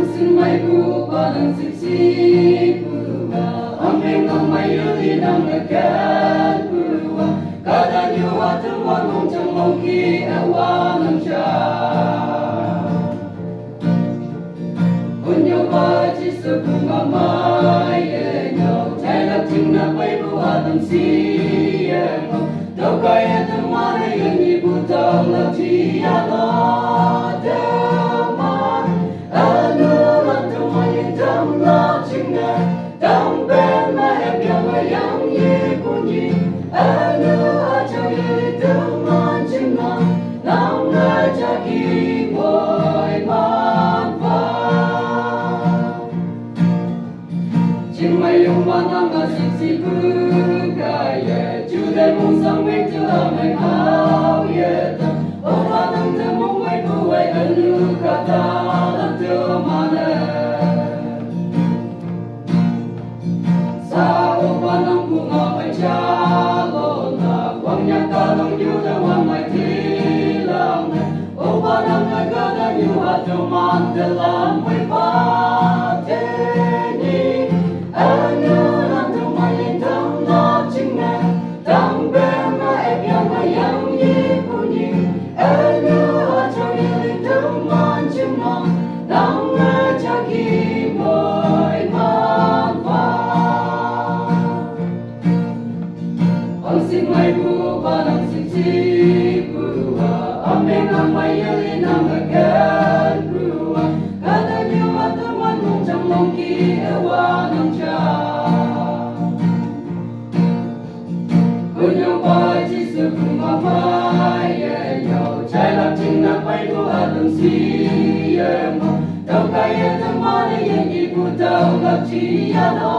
xin mày bu ba nang sip sip buwa ameng amai yuli nang akan buwa kada nyua teman mong chang mong ki awa nang cha unyo ba chi su bunga mai ye nyo chai la ting na pai buwa tam si ye mo đâu kai teman ye ni bu tang la chi ya lo Đông bên mà em yêu mà giống như cô nhi ở nữa cho yêu thương ngon chừng ngon lòng ngờ cho khi vội mang vào chừng mày用ba năm mà xin xin cứ cái ye chú để mong sang bên chưa mày hao ye ta ô ba năm thế mong quay bu quay ở lưu cả ta làm tiêu mà nè sa opa nang bunga may chalo na wang niya kalong yuda wang may tilang na opa nang nagada yuha tuman dalam may pateni ano nang tumalintang na chingna tang bema ebya mayang yipuni ano atong yulitang man chingna nang ngajagi mo'y Sing mai bu ba nang sip sip buwa ameng amai yuli nang akan buwa kada nyua teman mong chang mong ki ewa nang cha kunyo ba chi su bunga mai ye yo chai lam ching na pai bu atam si ye mo đâu kai teman ye ni bu tau la chi ya no